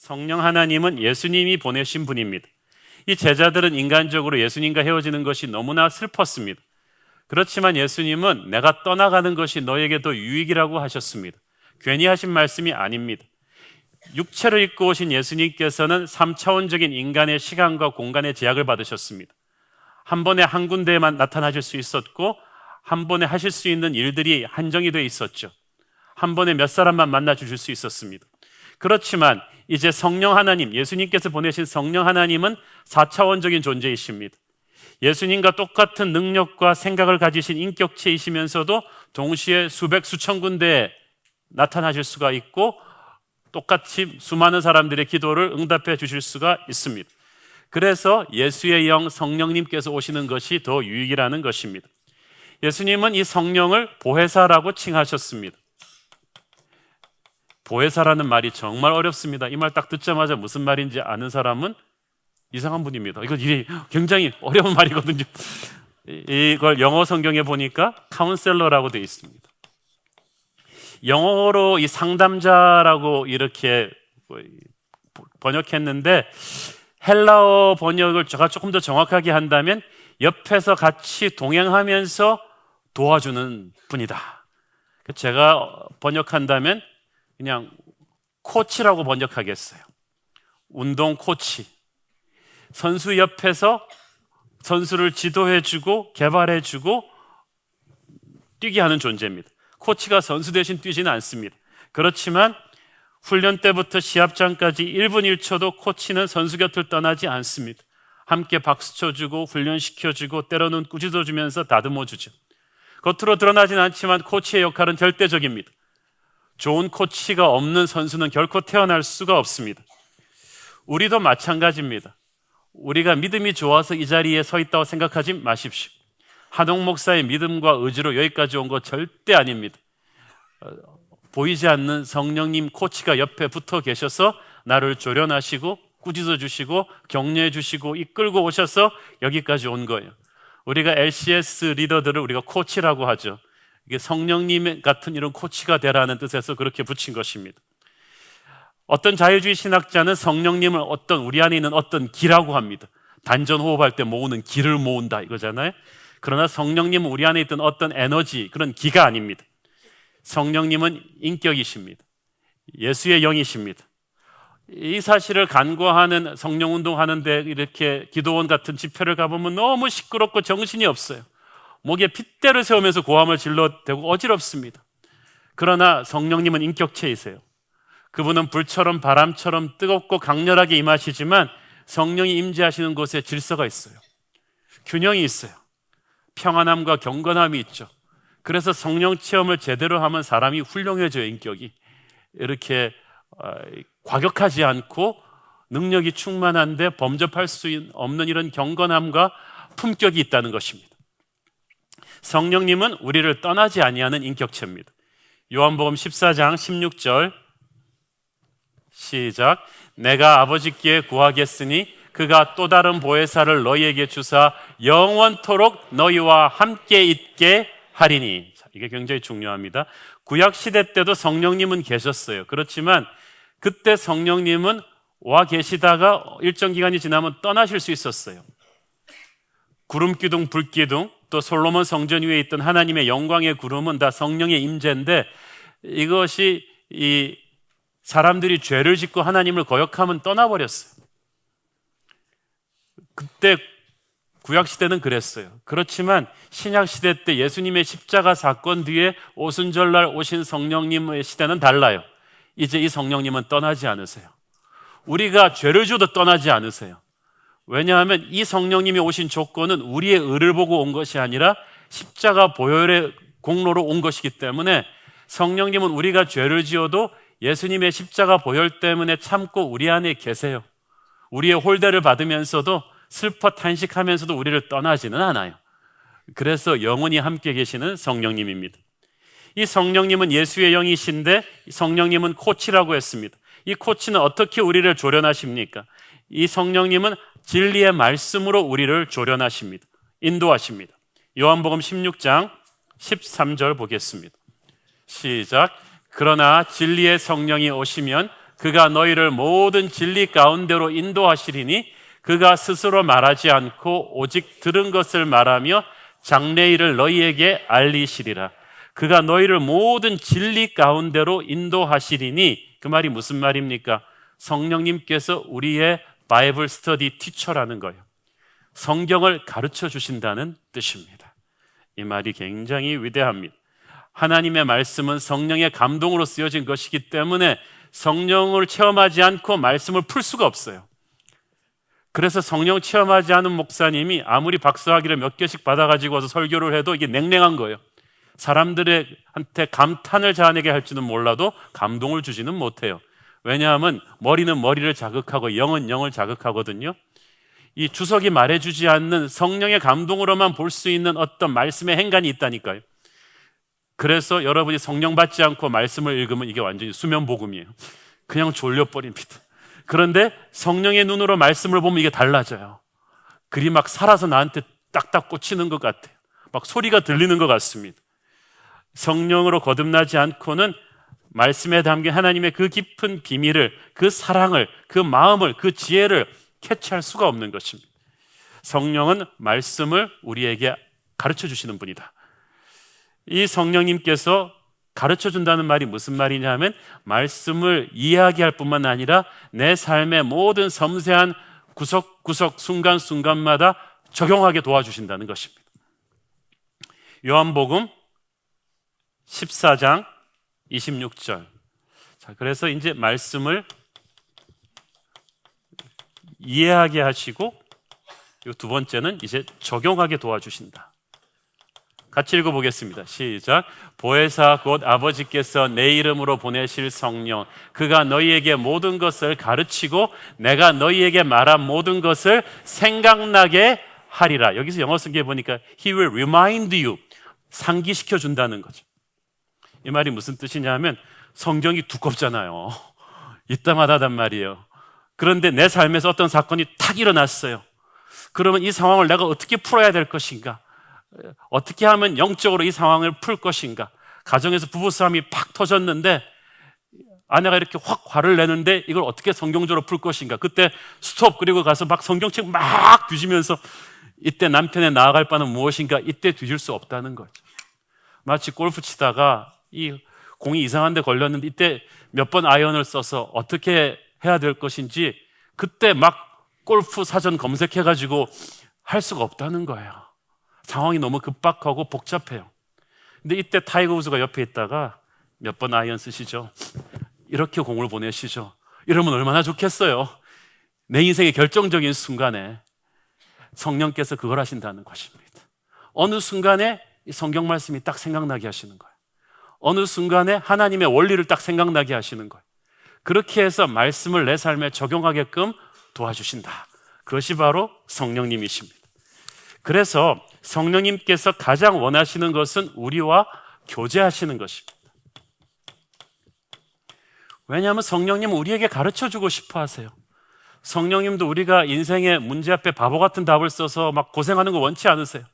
성령 하나님은 예수님이 보내신 분입니다. 이 제자들은 인간적으로 예수님과 헤어지는 것이 너무나 슬펐습니다. 그렇지만 예수님은 내가 떠나가는 것이 너에게 더 유익이라고 하셨습니다. 괜히 하신 말씀이 아닙니다. 육체를 입고 오신 예수님께서는 3차원적인 인간의 시간과 공간의 제약을 받으셨습니다. 한 번에 한 군데에만 나타나실 수 있었고 한 번에 하실 수 있는 일들이 한정이 되어 있었죠. 한 번에 몇 사람만 만나 주실 수 있었습니다. 그렇지만 이제 성령 하나님, 예수님께서 보내신 성령 하나님은 4차원적인 존재이십니다. 예수님과 똑같은 능력과 생각을 가지신 인격체이시면서도 동시에 수백 수천 군데에 나타나실 수가 있고 똑같이 수많은 사람들의 기도를 응답해 주실 수가 있습니다. 그래서 예수의 영 성령님께서 오시는 것이 더 유익이라는 것입니다. 예수님은 이 성령을 보혜사라고 칭하셨습니다. 보혜사라는 말이 정말 어렵습니다. 이 말 딱 듣자마자 무슨 말인지 아는 사람은 이상한 분입니다. 이거 굉장히 어려운 말이거든요. 이걸 영어 성경에 보니까 카운셀러라고 되어 있습니다. 영어로 이 상담자라고 이렇게 번역했는데 헬라어 번역을 제가 조금 더 정확하게 한다면 옆에서 같이 동행하면서 도와주는 분이다. 제가 번역한다면 그냥 코치라고 번역하겠어요. 운동 코치. 선수 옆에서 선수를 지도해주고 개발해주고 뛰게 하는 존재입니다. 코치가 선수 대신 뛰지는 않습니다. 그렇지만 훈련 때부터 시합장까지 1분 1초도 코치는 선수 곁을 떠나지 않습니다. 함께 박수 쳐주고 훈련시켜주고 때로는 꾸짖어주면서 다듬어주죠. 겉으로 드러나진 않지만 코치의 역할은 절대적입니다. 좋은 코치가 없는 선수는 결코 태어날 수가 없습니다. 우리도 마찬가지입니다. 우리가 믿음이 좋아서 이 자리에 서 있다고 생각하지 마십시오. 한옥 목사의 믿음과 의지로 여기까지 온 거 절대 아닙니다. 보이지 않는 성령님 코치가 옆에 붙어 계셔서 나를 조련하시고 꾸짖어 주시고 격려해 주시고 이끌고 오셔서 여기까지 온 거예요. 우리가 LCS 리더들을 우리가 코치라고 하죠. 이게 성령님 같은 이런 코치가 되라는 뜻에서 그렇게 붙인 것입니다. 어떤 자유주의 신학자는 성령님을 우리 안에 있는 어떤 기라고 합니다. 단전 호흡할 때 모으는 기를 모은다 이거잖아요. 그러나 성령님은 우리 안에 있던 어떤 에너지, 그런 기가 아닙니다. 성령님은 인격이십니다. 예수의 영이십니다. 이 사실을 간과하는 성령운동 하는데 이렇게 기도원 같은 집회를 가보면 너무 시끄럽고 정신이 없어요. 목에 핏대를 세우면서 고함을 질러대고 어지럽습니다. 그러나 성령님은 인격체이세요. 그분은 불처럼 바람처럼 뜨겁고 강렬하게 임하시지만 성령이 임재하시는 곳에 질서가 있어요. 균형이 있어요. 평안함과 경건함이 있죠. 그래서 성령 체험을 제대로 하면 사람이 훌륭해져요. 인격이 이렇게 과격하지 않고 능력이 충만한데 범접할 수 없는 이런 경건함과 품격이 있다는 것입니다. 성령님은 우리를 떠나지 아니하는 인격체입니다. 요한복음 14장 16절 시작. 내가 아버지께 구하겠으니 그가 또 다른 보혜사를 너희에게 주사 영원토록 너희와 함께 있게 하리니. 이게 굉장히 중요합니다. 구약시대 때도 성령님은 계셨어요. 그렇지만 그때 성령님은 와 계시다가 일정 기간이 지나면 떠나실 수 있었어요. 구름기둥, 불기둥, 또 솔로몬 성전 위에 있던 하나님의 영광의 구름은 다 성령의 임재인데 이것이 이 사람들이 죄를 짓고 하나님을 거역하면 떠나버렸어요. 그때 구약시대는 그랬어요. 그렇지만 신약시대 때 예수님의 십자가 사건 뒤에 오순절날 오신 성령님의 시대는 달라요. 이제 이 성령님은 떠나지 않으세요. 우리가 죄를 지어도 떠나지 않으세요. 왜냐하면 이 성령님이 오신 조건은 우리의 의를 보고 온 것이 아니라 십자가 보혈의 공로로 온 것이기 때문에 성령님은 우리가 죄를 지어도 예수님의 십자가 보혈 때문에 참고 우리 안에 계세요. 우리의 홀대를 받으면서도 슬퍼 탄식하면서도 우리를 떠나지는 않아요. 그래서 영원히 함께 계시는 성령님입니다. 이 성령님은 예수의 영이신데 성령님은 코치라고 했습니다. 이 코치는 어떻게 우리를 조련하십니까? 이 성령님은 진리의 말씀으로 우리를 조련하십니다. 인도하십니다. 요한복음 16장 13절 보겠습니다. 시작. 그러나 진리의 성령이 오시면 그가 너희를 모든 진리 가운데로 인도하시리니 그가 스스로 말하지 않고 오직 들은 것을 말하며 장래일을 너희에게 알리시리라. 그가 너희를 모든 진리 가운데로 인도하시리니 그 말이 무슨 말입니까? 성령님께서 우리의 바이블 스터디 티처라는 거예요. 성경을 가르쳐 주신다는 뜻입니다. 이 말이 굉장히 위대합니다. 하나님의 말씀은 성령의 감동으로 쓰여진 것이기 때문에 성령을 체험하지 않고 말씀을 풀 수가 없어요. 그래서 성령 체험하지 않은 목사님이 아무리 박사학위를 몇 개씩 받아가지고 와서 설교를 해도 이게 냉랭한 거예요. 사람들한테 감탄을 자아내게 할지는 몰라도 감동을 주지는 못해요. 왜냐하면 머리는 머리를 자극하고 영은 영을 자극하거든요. 이 주석이 말해주지 않는 성령의 감동으로만 볼 수 있는 어떤 말씀의 행간이 있다니까요. 그래서 여러분이 성령 받지 않고 말씀을 읽으면 이게 완전히 수면복음이에요. 그냥 졸려버립니다. 그런데 성령의 눈으로 말씀을 보면 이게 달라져요. 글이 막 살아서 나한테 딱딱 꽂히는 것 같아요. 막 소리가 들리는 것 같습니다. 성령으로 거듭나지 않고는 말씀에 담긴 하나님의 그 깊은 비밀을, 그 사랑을, 그 마음을, 그 지혜를 캐치할 수가 없는 것입니다. 성령은 말씀을 우리에게 가르쳐 주시는 분이다. 이 성령님께서 가르쳐 준다는 말이 무슨 말이냐 하면 말씀을 이해하게 할 뿐만 아니라 내 삶의 모든 섬세한 구석구석 순간순간마다 적용하게 도와주신다는 것입니다. 요한복음 14장 26절. 자, 그래서 이제 말씀을 이해하게 하시고 이 두 번째는 이제 적용하게 도와주신다. 같이 읽어보겠습니다. 시작. 보혜사 곧 아버지께서 내 이름으로 보내실 성령 그가 너희에게 모든 것을 가르치고 내가 너희에게 말한 모든 것을 생각나게 하리라. 여기서 영어 쓴 게 보니까 He will remind you, 상기시켜 준다는 거죠. 이 말이 무슨 뜻이냐 하면 성경이 두껍잖아요. 이따마다 하단 말이에요. 그런데 내 삶에서 어떤 사건이 탁 일어났어요. 그러면 이 상황을 내가 어떻게 풀어야 될 것인가? 어떻게 하면 영적으로 이 상황을 풀 것인가? 가정에서 부부싸움이 팍 터졌는데 아내가 이렇게 확 화를 내는데 이걸 어떻게 성경적으로 풀 것인가? 그때 스톱 그리고 가서 막 성경책 막 뒤지면서 이때 남편의 나아갈 바는 무엇인가? 이때 뒤질 수 없다는 거죠. 마치 골프 치다가 이 공이 이상한 데 걸렸는데 이때 몇 번 아이언을 써서 어떻게 해야 될 것인지 그때 막 골프 사전 검색해가지고 할 수가 없다는 거예요. 상황이 너무 급박하고 복잡해요. 근데 이때 타이거 우즈가 옆에 있다가 몇 번 아이언 쓰시죠? 이렇게 공을 보내시죠? 이러면 얼마나 좋겠어요. 내 인생의 결정적인 순간에 성령께서 그걸 하신다는 것입니다. 어느 순간에 이 성경 말씀이 딱 생각나게 하시는 거예요. 어느 순간에 하나님의 원리를 딱 생각나게 하시는 거예요. 그렇게 해서 말씀을 내 삶에 적용하게끔 도와주신다. 그것이 바로 성령님이십니다. 그래서 성령님께서 가장 원하시는 것은 우리와 교제하시는 것입니다. 왜냐하면 성령님은 우리에게 가르쳐주고 싶어 하세요. 성령님도 우리가 인생의 문제 앞에 바보 같은 답을 써서 막 고생하는 거 원치 않으세요.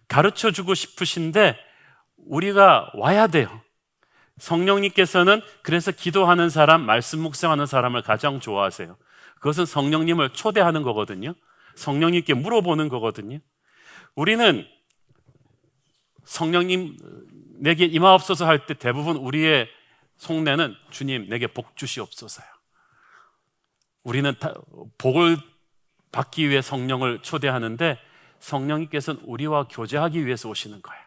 가르쳐주고 싶으신데 우리가 와야 돼요. 성령님께서는 그래서 기도하는 사람, 말씀 묵상하는 사람을 가장 좋아하세요. 그것은 성령님을 초대하는 거거든요. 성령님께 물어보는 거거든요. 우리는 성령님 내게 임하옵소서 할 때 대부분 우리의 속내는 주님 내게 복 주시옵소서요. 우리는 복을 받기 위해 성령을 초대하는데 성령님께서는 우리와 교제하기 위해서 오시는 거예요.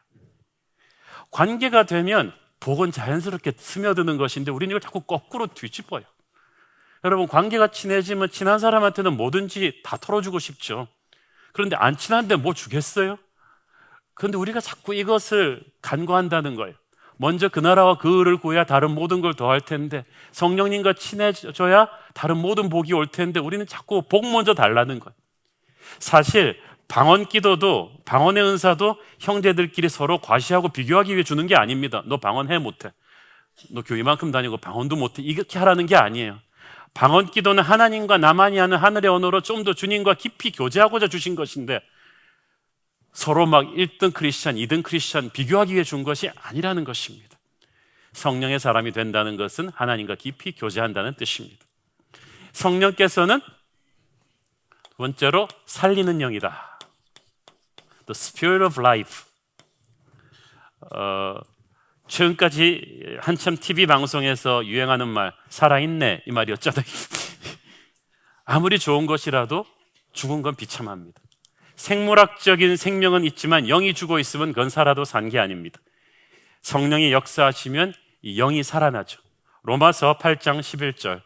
관계가 되면 복은 자연스럽게 스며드는 것인데 우리는 이걸 자꾸 거꾸로 뒤집어요. 여러분, 관계가 친해지면 친한 사람한테는 뭐든지 다 털어주고 싶죠. 그런데 안 친한데 뭐 주겠어요? 그런데 우리가 자꾸 이것을 간과한다는 거예요. 먼저 그 나라와 그 의를 구해야 다른 모든 걸 더할 텐데, 성령님과 친해져야 다른 모든 복이 올 텐데 우리는 자꾸 복 먼저 달라는 거예요. 사실 방언 기도도, 방언의 은사도 형제들끼리 서로 과시하고 비교하기 위해 주는 게 아닙니다. 너 방언 해 못해? 너 교회만큼 다니고 방언도 못해? 이렇게 하라는 게 아니에요. 방언 기도는 하나님과 나만이 하는 하늘의 언어로 좀 더 주님과 깊이 교제하고자 주신 것인데 서로 막 1등 크리스찬, 2등 크리스찬 비교하기 위해 준 것이 아니라는 것입니다. 성령의 사람이 된다는 것은 하나님과 깊이 교제한다는 뜻입니다. 성령께서는 두 번째로 살리는 영이다. The Spirit of Life. 최근까지 한참 TV 방송에서 유행하는 말, 살아있네 이 말이었잖아요. 아무리 좋은 것이라도 죽은 건 비참합니다. 생물학적인 생명은 있지만 영이 죽어 있으면 그건 살아도 산 게 아닙니다. 성령이 역사하시면 이 영이 살아나죠. 로마서 8장 11절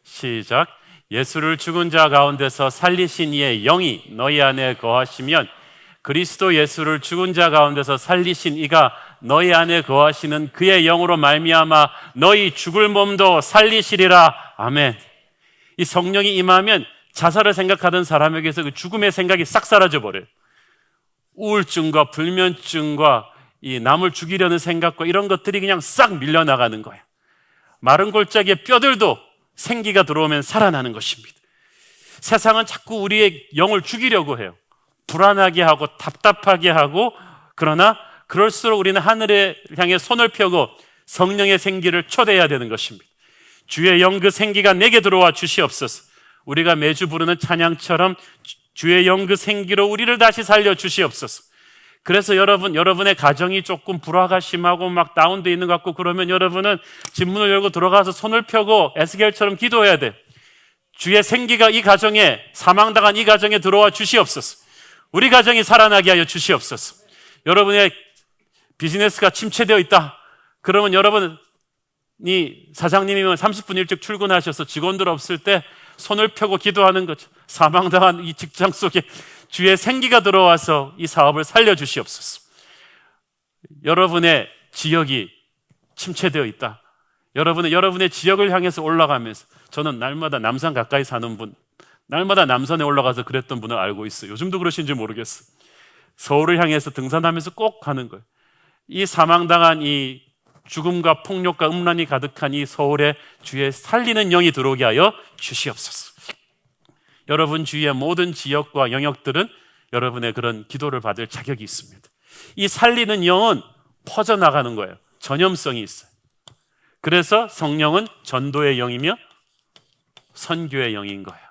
시작. 예수를 죽은 자 가운데서 살리신 이의 영이 너희 안에 거하시면 그리스도 예수를 죽은 자 가운데서 살리신 이가 너희 안에 거하시는 그의 영으로 말미암아 너희 죽을 몸도 살리시리라. 아멘. 이 성령이 임하면 자살을 생각하던 사람에게서 그 죽음의 생각이 싹 사라져 버려요. 우울증과 불면증과 이 남을 죽이려는 생각과 이런 것들이 그냥 싹 밀려나가는 거예요. 마른 골짜기의 뼈들도 생기가 들어오면 살아나는 것입니다. 세상은 자꾸 우리의 영을 죽이려고 해요. 불안하게 하고 답답하게 하고, 그러나 그럴수록 우리는 하늘에 향해 손을 펴고 성령의 생기를 초대해야 되는 것입니다. 주의 영 그 생기가 내게 들어와 주시옵소서. 우리가 매주 부르는 찬양처럼 주의 영 그 생기로 우리를 다시 살려 주시옵소서. 그래서 여러분의 가정이 조금 불화가 심하고 막 다운돼 있는 것 같고 그러면 여러분은 집 문을 열고 들어가서 손을 펴고 에스겔처럼 기도해야 돼. 주의 생기가 이 가정에, 사망당한 이 가정에 들어와 주시옵소서. 우리 가정이 살아나게 하여 주시옵소서. 여러분의 비즈니스가 침체되어 있다. 그러면 여러분이 사장님이면 30분 일찍 출근하셔서 직원들 없을 때 손을 펴고 기도하는 거죠. 사망당한 이 직장 속에 주의 생기가 들어와서 이 사업을 살려주시옵소서. 여러분의 지역이 침체되어 있다. 여러분의 지역을 향해서 올라가면서, 저는 날마다 남산 가까이 사는 분, 날마다 남산에 올라가서 그랬던 분을 알고 있어요. 요즘도 그러신지 모르겠어요. 서울을 향해서 등산하면서 꼭 가는 거예요. 이 사망당한 이 죽음과 폭력과 음란이 가득한 이 서울에 주의 살리는 영이 들어오게 하여 주시옵소서. 여러분 주위의 모든 지역과 영역들은 여러분의 그런 기도를 받을 자격이 있습니다. 이 살리는 영은 퍼져나가는 거예요. 전염성이 있어요. 그래서 성령은 전도의 영이며 선교의 영인 거예요.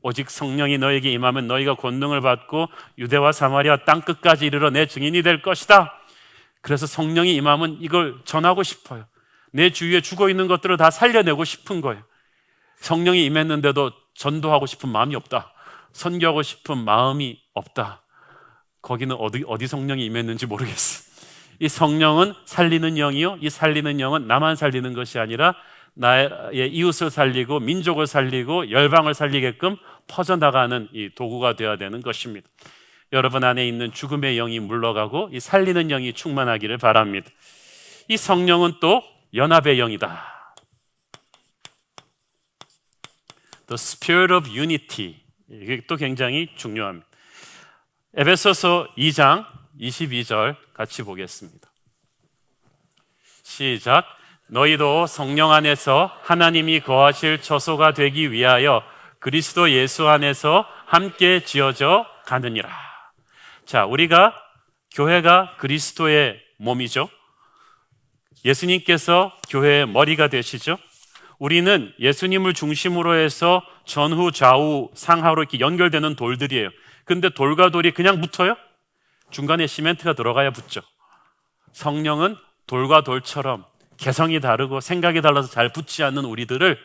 오직 성령이 너에게 임하면 너희가 권능을 받고 유대와 사마리아 땅끝까지 이르러 내 증인이 될 것이다. 그래서 성령이 임하면 이걸 전하고 싶어요. 내 주위에 죽어있는 것들을 다 살려내고 싶은 거예요. 성령이 임했는데도 전도하고 싶은 마음이 없다. 선교하고 싶은 마음이 없다. 거기는 어디 성령이 임했는지 모르겠어. 이 성령은 살리는 영이요, 이 살리는 영은 나만 살리는 것이 아니라 나의 이웃을 살리고 민족을 살리고 열방을 살리게끔 퍼져나가는 이 도구가 되어야 되는 것입니다. 여러분 안에 있는 죽음의 영이 물러가고 이 살리는 영이 충만하기를 바랍니다. 이 성령은 또 연합의 영이다. The Spirit of Unity. 이게 또 굉장히 중요합니다. 에베소서 2장 22절 같이 보겠습니다. 시작. 너희도 성령 안에서 하나님이 거하실 처소가 되기 위하여 그리스도 예수 안에서 함께 지어져 가느니라. 자, 우리가 교회가 그리스도의 몸이죠. 예수님께서 교회의 머리가 되시죠. 우리는 예수님을 중심으로 해서 전후, 좌우, 상하로 이렇게 연결되는 돌들이에요. 근데 돌과 돌이 그냥 붙어요? 중간에 시멘트가 들어가야 붙죠. 성령은 돌과 돌처럼 개성이 다르고 생각이 달라서 잘 붙지 않는 우리들을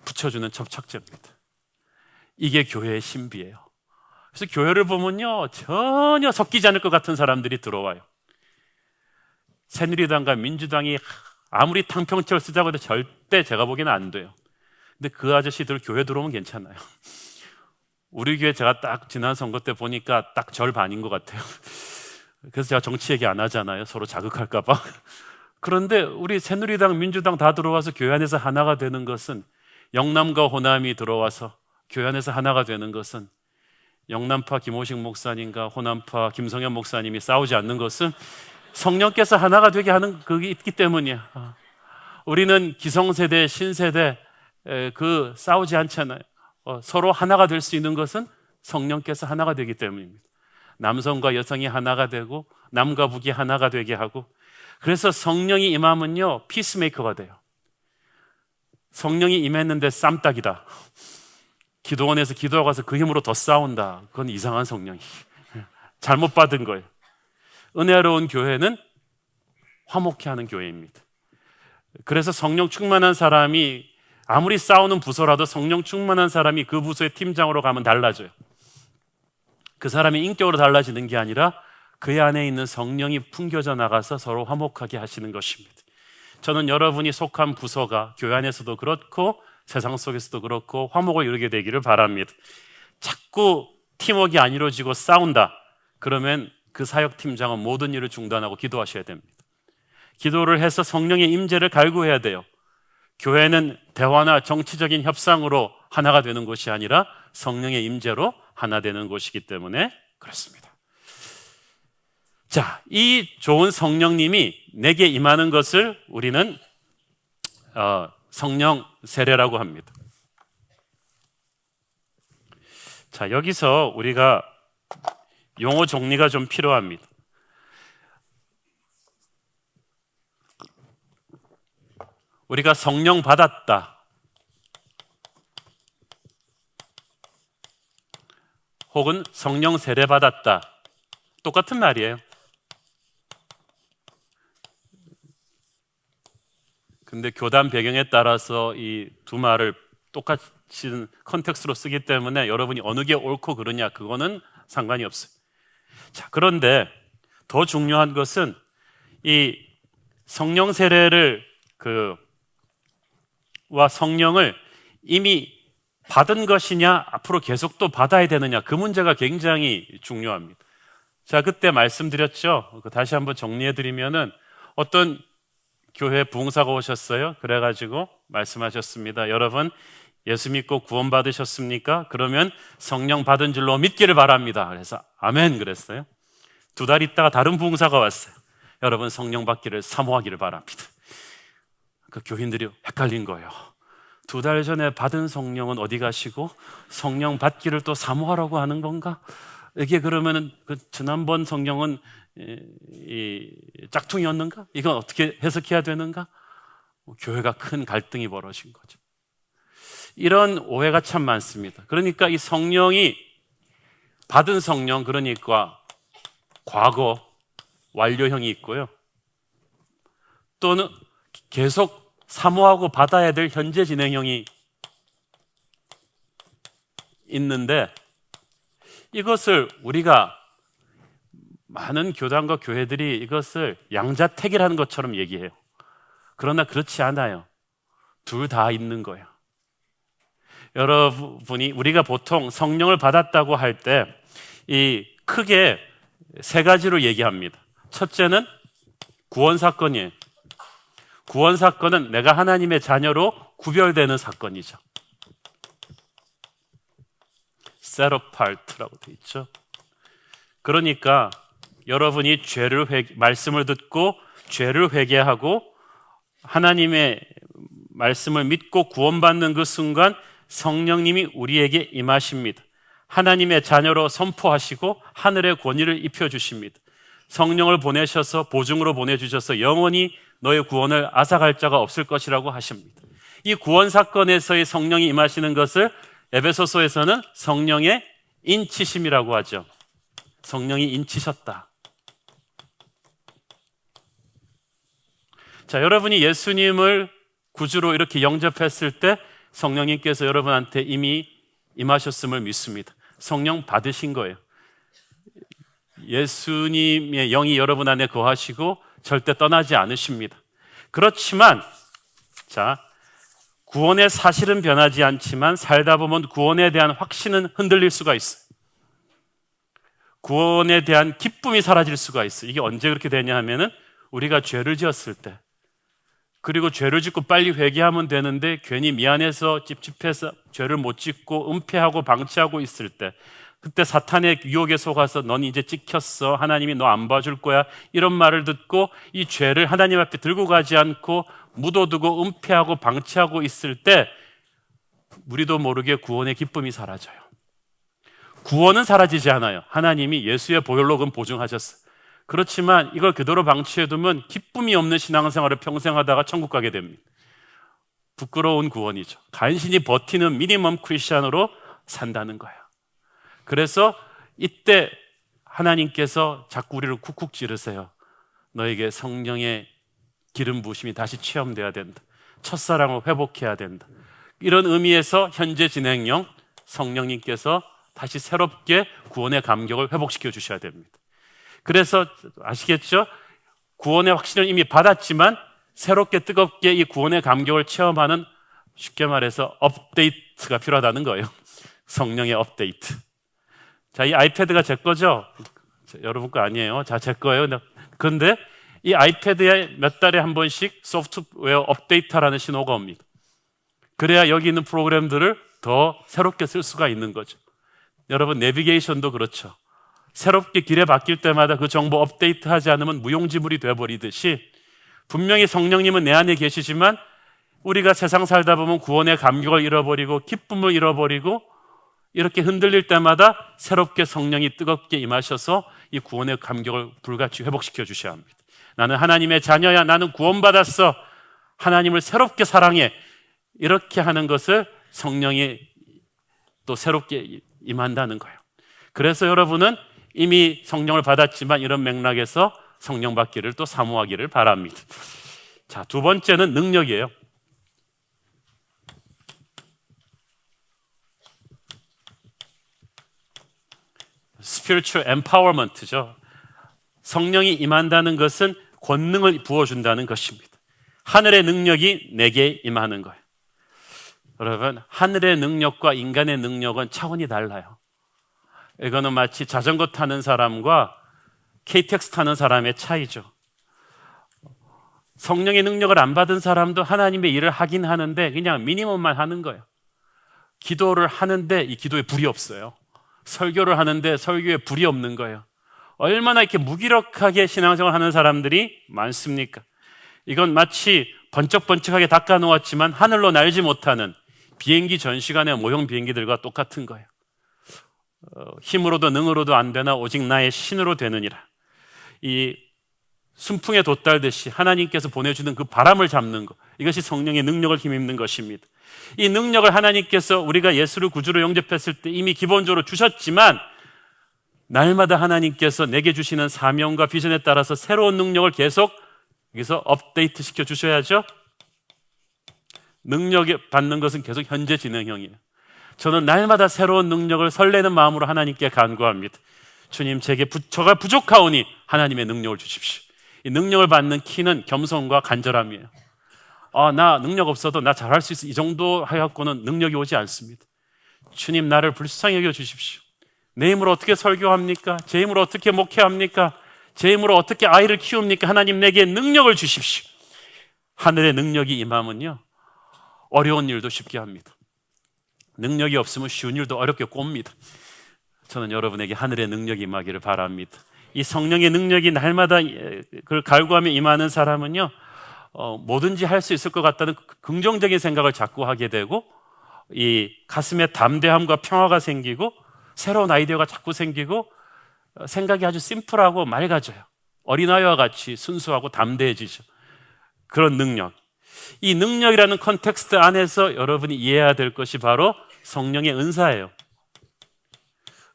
붙여주는 접착제입니다. 이게 교회의 신비예요. 그래서 교회를 보면요, 전혀 섞이지 않을 것 같은 사람들이 들어와요. 새누리당과 민주당이 아무리 탕평체를 쓰자고 해도 절대 제가 보기에는 안 돼요. 근데 그 아저씨들 교회 들어오면 괜찮아요. 우리 교회 제가 딱 지난 선거 때 보니까 딱 절반인 것 같아요. 그래서 제가 정치 얘기 안 하잖아요. 서로 자극할까 봐. 그런데 우리 새누리당, 민주당 다 들어와서 교회 안에서 하나가 되는 것은, 영남과 호남이 들어와서 교회 안에서 하나가 되는 것은, 영남파 김호식 목사님과 호남파 김성현 목사님이 싸우지 않는 것은 성령께서 하나가 되게 하는 그게 있기 때문이야. 우리는 기성세대, 신세대 그 싸우지 않잖아요. 서로 하나가 될 수 있는 것은 성령께서 하나가 되기 때문입니다. 남성과 여성이 하나가 되고 남과 북이 하나가 되게 하고, 그래서 성령이 임하면요 피스메이커가 돼요. 성령이 임했는데 쌈딱이다, 기도원에서 기도하고 가서 그 힘으로 더 싸운다, 그건 이상한 성령이 잘못 받은 거예요. 은혜로운 교회는 화목케 하는 교회입니다. 그래서 성령 충만한 사람이 아무리 싸우는 부서라도 성령 충만한 사람이 그 부서의 팀장으로 가면 달라져요. 그 사람이 인격으로 달라지는 게 아니라 그의 안에 있는 성령이 풍겨져 나가서 서로 화목하게 하시는 것입니다. 저는 여러분이 속한 부서가 교회 안에서도 그렇고 세상 속에서도 그렇고 화목을 이루게 되기를 바랍니다. 자꾸 팀워크가 안 이루어지고 싸운다, 그러면 그 사역팀장은 모든 일을 중단하고 기도하셔야 됩니다. 기도를 해서 성령의 임재를 갈구해야 돼요. 교회는 대화나 정치적인 협상으로 하나가 되는 곳이 아니라 성령의 임재로 하나 되는 곳이기 때문에 그렇습니다. 자, 이 좋은 성령님이 내게 임하는 것을 우리는 성령 세례라고 합니다. 자, 여기서 우리가 용어 정리가 좀 필요합니다. 우리가 성령 받았다 혹은 성령 세례 받았다, 똑같은 말이에요. 근데 교단 배경에 따라서 이 두 말을 똑같이 컨텍스트로 쓰기 때문에 여러분이 어느 게 옳고 그르냐, 그거는 상관이 없어요. 자, 그런데 더 중요한 것은 이 성령 세례를 와 성령을 이미 받은 것이냐 앞으로 계속 또 받아야 되느냐, 그 문제가 굉장히 중요합니다. 자, 그때 말씀드렸죠. 다시 한번 정리해드리면은 어떤 교회 부흥사가 오셨어요. 그래가지고 말씀하셨습니다. 여러분, 예수 믿고 구원 받으셨습니까? 그러면 성령 받은 줄로 믿기를 바랍니다. 그래서 아멘 그랬어요. 2달 있다가 다른 부흥사가 왔어요. 여러분, 성령 받기를 사모하기를 바랍니다. 그 교인들이 헷갈린 거예요. 2달 전에 받은 성령은 어디 가시고 성령 받기를 또 사모하라고 하는 건가? 이게 그러면은 그 지난번 성령은 이 짝퉁이었는가? 이건 어떻게 해석해야 되는가? 교회가 큰 갈등이 벌어진 거죠. 이런 오해가 참 많습니다. 그러니까 이 성령이 받은 성령, 그러니까 과거 완료형이 있고요, 또는 계속 사모하고 받아야 될 현재 진행형이 있는데, 이것을 우리가 많은 교단과 교회들이 이것을 양자택일하는 것처럼 얘기해요. 그러나 그렇지 않아요. 둘 다 있는 거예요. 여러분이, 우리가 보통 성령을 받았다고 할 때 이 크게 3가지로 얘기합니다. 첫째는 구원 사건이에요. 구원 사건은 내가 하나님의 자녀로 구별되는 사건이죠. set apart라고 되어 있죠. 그러니까 여러분이 말씀을 듣고 죄를 회개하고 하나님의 말씀을 믿고 구원받는 그 순간 성령님이 우리에게 임하십니다. 하나님의 자녀로 선포하시고 하늘의 권위를 입혀주십니다. 성령을 보내셔서 보증으로 보내주셔서 영원히 너의 구원을 앗아갈 자가 없을 것이라고 하십니다. 이 구원 사건에서의 성령이 임하시는 것을 에베소서에서는 성령의 인치심이라고 하죠. 성령이 인치셨다. 자, 여러분이 예수님을 구주로 이렇게 영접했을 때 성령님께서 여러분한테 이미 임하셨음을 믿습니다. 성령 받으신 거예요. 예수님의 영이 여러분 안에 거하시고 절대 떠나지 않으십니다. 그렇지만, 자, 구원의 사실은 변하지 않지만 살다 보면 구원에 대한 확신은 흔들릴 수가 있어요. 구원에 대한 기쁨이 사라질 수가 있어요. 이게 언제 그렇게 되냐 하면은 우리가 죄를 지었을 때, 그리고 죄를 짓고 빨리 회개하면 되는데 괜히 미안해서 찝찝해서 죄를 못 짓고 은폐하고 방치하고 있을 때, 그때 사탄의 유혹에 속아서 넌 이제 찍혔어, 하나님이 너 안 봐줄 거야, 이런 말을 듣고 이 죄를 하나님 앞에 들고 가지 않고 묻어두고 은폐하고 방치하고 있을 때 우리도 모르게 구원의 기쁨이 사라져요. 구원은 사라지지 않아요. 하나님이 예수의 보혈로 보증하셨어요. 그렇지만 이걸 그대로 방치해두면 기쁨이 없는 신앙생활을 평생 하다가 천국 가게 됩니다. 부끄러운 구원이죠. 간신히 버티는 미니멈 크리스찬으로 산다는 거예요. 그래서 이때 하나님께서 자꾸 우리를 쿡쿡 찌르세요. 너에게 성령의 기름 부으심이 다시 체험돼야 된다. 첫사랑을 회복해야 된다. 이런 의미에서 현재 진행형 성령님께서 다시 새롭게 구원의 감격을 회복시켜 주셔야 됩니다. 그래서 아시겠죠? 구원의 확신을 이미 받았지만 새롭게 뜨겁게 이 구원의 감격을 체험하는, 쉽게 말해서 업데이트가 필요하다는 거예요. 성령의 업데이트. 자, 이 아이패드가 제 거죠? 여러분 거 아니에요. 자, 제 거예요. 그런데 이 아이패드에 몇 달에 한 번씩 소프트웨어 업데이트라는 신호가 옵니다. 그래야 여기 있는 프로그램들을 더 새롭게 쓸 수가 있는 거죠. 여러분, 내비게이션도 그렇죠. 새롭게 길에 바뀔 때마다 그 정보 업데이트하지 않으면 무용지물이 되어버리듯이, 분명히 성령님은 내 안에 계시지만 우리가 세상 살다 보면 구원의 감격을 잃어버리고 기쁨을 잃어버리고 이렇게 흔들릴 때마다 새롭게 성령이 뜨겁게 임하셔서 이 구원의 감격을 불같이 회복시켜 주셔야 합니다. 나는 하나님의 자녀야, 나는 구원받았어, 하나님을 새롭게 사랑해, 이렇게 하는 것을 성령이 또 새롭게 임한다는 거예요. 그래서 여러분은 이미 성령을 받았지만 이런 맥락에서 성령 받기를 또 사모하기를 바랍니다. 자, 두 번째는 능력이에요. Spiritual empowerment죠. 성령이 임한다는 것은 권능을 부어준다는 것입니다. 하늘의 능력이 내게 임하는 거예요. 여러분, 하늘의 능력과 인간의 능력은 차원이 달라요. 이거는 마치 자전거 타는 사람과 KTX 타는 사람의 차이죠. 성령의 능력을 안 받은 사람도 하나님의 일을 하긴 하는데 그냥 미니멈만 하는 거예요. 기도를 하는데 이 기도에 불이 없어요. 설교를 하는데 설교에 불이 없는 거예요. 얼마나 이렇게 무기력하게 신앙생활 하는 사람들이 많습니까? 이건 마치 번쩍번쩍하게 닦아놓았지만 하늘로 날지 못하는 비행기 전 시간의 모형 비행기들과 똑같은 거예요. 힘으로도 능으로도 안 되나 오직 나의 신으로 되느니라. 이 순풍에 돛달듯이 하나님께서 보내주는 그 바람을 잡는 것, 이것이 성령의 능력을 힘입는 것입니다. 이 능력을 하나님께서 우리가 예수를 구주로 영접했을 때 이미 기본적으로 주셨지만 날마다 하나님께서 내게 주시는 사명과 비전에 따라서 새로운 능력을 계속 여기서 업데이트 시켜 주셔야죠. 능력을 받는 것은 계속 현재 진행형이에요. 저는 날마다 새로운 능력을 설레는 마음으로 하나님께 간구합니다. 주님, 저가 부족하오니 하나님의 능력을 주십시오. 이 능력을 받는 키는 겸손과 간절함이에요. 나 능력 없어도 나 잘할 수 있어, 이 정도 하여갖고는 능력이 오지 않습니다. 주님, 나를 불쌍히 여겨 주십시오. 내 힘으로 어떻게 설교합니까? 제 힘으로 어떻게 목회합니까? 제 힘으로 어떻게 아이를 키웁니까? 하나님, 내게 능력을 주십시오. 하늘의 능력이 임하면요, 어려운 일도 쉽게 합니다. 능력이 없으면 쉬운 일도 어렵게 꼽니다. 저는 여러분에게 하늘의 능력이 임하기를 바랍니다. 이 성령의 능력이 날마다 그걸 갈구하며 임하는 사람은요, 뭐든지 할 수 있을 것 같다는 긍정적인 생각을 자꾸 하게 되고, 이 가슴에 담대함과 평화가 생기고 새로운 아이디어가 자꾸 생기고 생각이 아주 심플하고 맑아져요. 어린아이와 같이 순수하고 담대해지죠. 그런 능력, 이 능력이라는 컨텍스트 안에서 여러분이 이해해야 될 것이 바로 성령의 은사예요.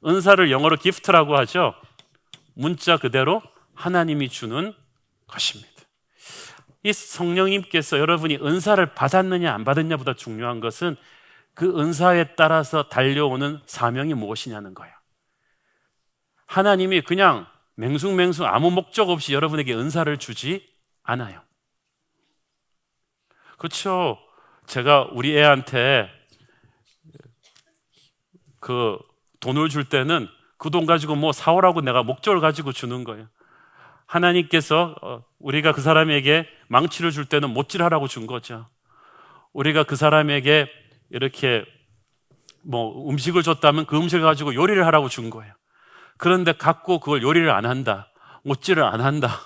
은사를 영어로 기프트라고 하죠. 문자 그대로 하나님이 주는 것입니다. 이 성령님께서 여러분이 은사를 받았느냐 안 받았느냐보다 중요한 것은 그 은사에 따라서 달려오는 사명이 무엇이냐는 거예요. 하나님이 그냥 맹숭맹숭 아무 목적 없이 여러분에게 은사를 주지 않아요. 그렇죠. 제가 우리 애한테 그 돈을 줄 때는 그 돈 가지고 뭐 사오라고 내가 목적을 가지고 주는 거예요. 하나님께서 우리가 그 사람에게 망치를 줄 때는 못질하라고 준 거죠. 우리가 그 사람에게 이렇게 뭐 음식을 줬다면 그 음식을 가지고 요리를 하라고 준 거예요. 그런데 갖고 그걸 요리를 안 한다, 못질을 안 한다,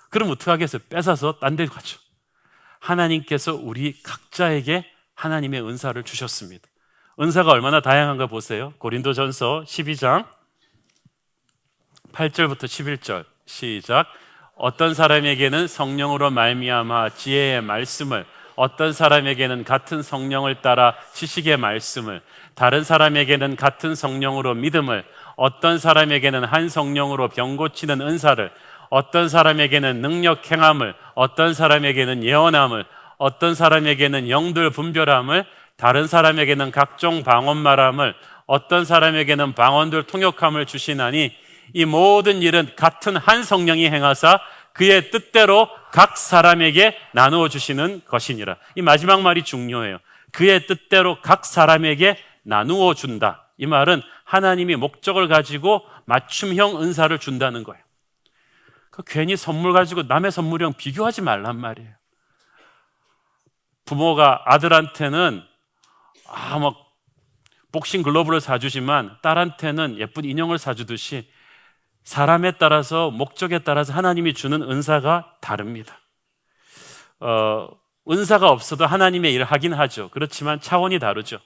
그럼 어떡하겠어요? 뺏어서 딴 데 가죠. 하나님께서 우리 각자에게 하나님의 은사를 주셨습니다. 은사가 얼마나 다양한가 보세요. 고린도전서 12장 8절부터 11절 시작. 어떤 사람에게는 성령으로 말미암아 지혜의 말씀을, 어떤 사람에게는 같은 성령을 따라 지식의 말씀을, 다른 사람에게는 같은 성령으로 믿음을, 어떤 사람에게는 한 성령으로 병 고치는 은사를, 어떤 사람에게는 능력 행함을, 어떤 사람에게는 예언함을, 어떤 사람에게는 영들 분별함을, 다른 사람에게는 각종 방언 말함을, 어떤 사람에게는 방언들 통역함을 주시나니 이 모든 일은 같은 한 성령이 행하사 그의 뜻대로 각 사람에게 나누어 주시는 것이니라. 이 마지막 말이 중요해요. 그의 뜻대로 각 사람에게 나누어 준다. 이 말은 하나님이 목적을 가지고 맞춤형 은사를 준다는 거예요. 괜히 선물 가지고 남의 선물이랑 비교하지 말란 말이에요. 부모가 아들한테는 막 복싱 글러브를 사주지만 딸한테는 예쁜 인형을 사주듯이 사람에 따라서, 목적에 따라서 하나님이 주는 은사가 다릅니다. 은사가 없어도 하나님의 일을 하긴 하죠. 그렇지만 차원이 다르죠.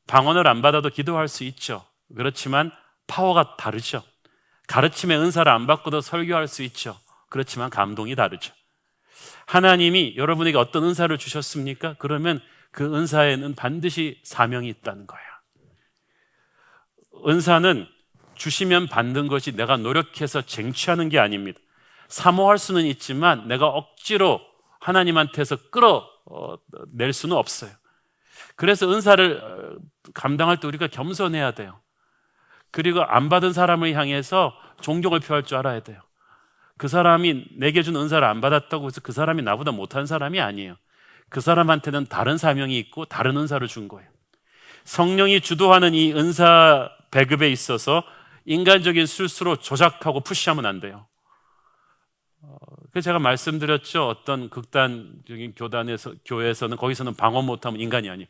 방언을 안 받아도 기도할 수 있죠. 그렇지만 파워가 다르죠. 가르침의 은사를 안 받고도 설교할 수 있죠. 그렇지만 감동이 다르죠. 하나님이 여러분에게 어떤 은사를 주셨습니까? 그러면 그 은사에는 반드시 사명이 있다는 거예요. 은사는 주시면 받는 것이 내가 노력해서 쟁취하는 게 아닙니다. 사모할 수는 있지만 내가 억지로 하나님한테서 끌어낼 수는 없어요. 그래서 은사를 감당할 때 우리가 겸손해야 돼요. 그리고 안 받은 사람을 향해서 존경을 표할 줄 알아야 돼요. 그 사람이 내게 준 은사를 안 받았다고 해서 그 사람이 나보다 못한 사람이 아니에요. 그 사람한테는 다른 사명이 있고 다른 은사를 준 거예요. 성령이 주도하는 이 은사 배급에 있어서 인간적인 술수로 조작하고 푸시하면 안 돼요. 그래서 제가 말씀드렸죠. 어떤 극단적인 교회에서는 거기서는 방언 못하면 인간이 아니에요.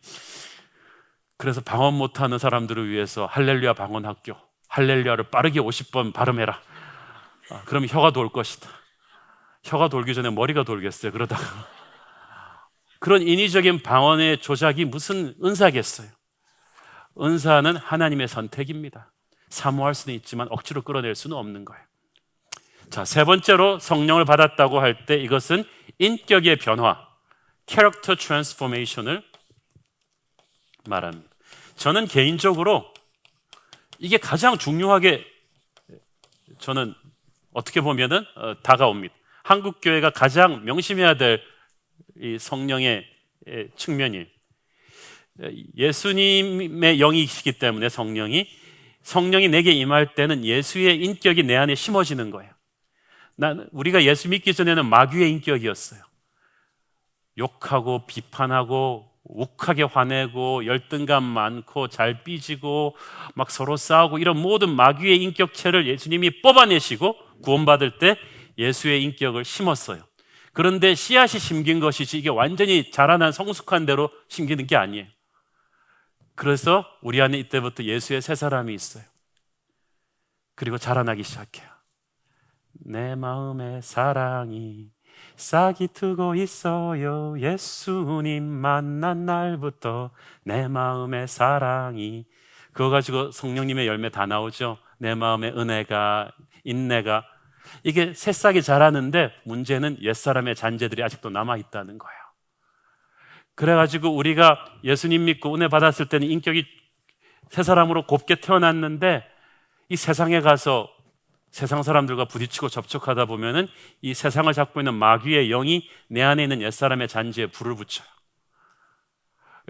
그래서 방언 못하는 사람들을 위해서 할렐루야 방언학교, 할렐루야를 빠르게 50번 발음해라. 그러면 혀가 돌 것이다. 혀가 돌기 전에 머리가 돌겠어요. 그러다가 그런 인위적인 방언의 조작이 무슨 은사겠어요. 은사는 하나님의 선택입니다. 사모할 수는 있지만 억지로 끌어낼 수는 없는 거예요. 자, 세 번째로 성령을 받았다고 할 때 이것은 인격의 변화, character transformation을 말합니다. 저는 개인적으로 이게 가장 중요하게 저는 어떻게 보면은 다가옵니다. 한국 교회가 가장 명심해야 될 이 성령의 측면이 예수님의 영이시기 때문에 성령이 내게 임할 때는 예수의 인격이 내 안에 심어지는 거예요. 우리가 예수 믿기 전에는 마귀의 인격이었어요. 욕하고 비판하고 욱하게 화내고 열등감 많고 잘 삐지고 막 서로 싸우고 이런 모든 마귀의 인격체를 예수님이 뽑아내시고 구원받을 때 예수의 인격을 심었어요. 그런데 씨앗이 심긴 것이지 이게 완전히 자라난 성숙한 대로 심기는 게 아니에요. 그래서 우리 안에 이때부터 예수의 새 사람이 있어요. 그리고 자라나기 시작해요. 내 마음에 사랑이 싹이 트고 있어요. 예수님 만난 날부터 내 마음에 사랑이. 그거 가지고 성령님의 열매 다 나오죠. 내 마음에 은혜가, 인내가. 이게 새싹이 자라는데 문제는 옛사람의 잔재들이 아직도 남아있다는 거예요. 그래가지고 우리가 예수님 믿고 은혜 받았을 때는 인격이 새 사람으로 곱게 태어났는데 이 세상에 가서 세상 사람들과 부딪히고 접촉하다 보면은 이 세상을 잡고 있는 마귀의 영이 내 안에 있는 옛사람의 잔재에 불을 붙여요.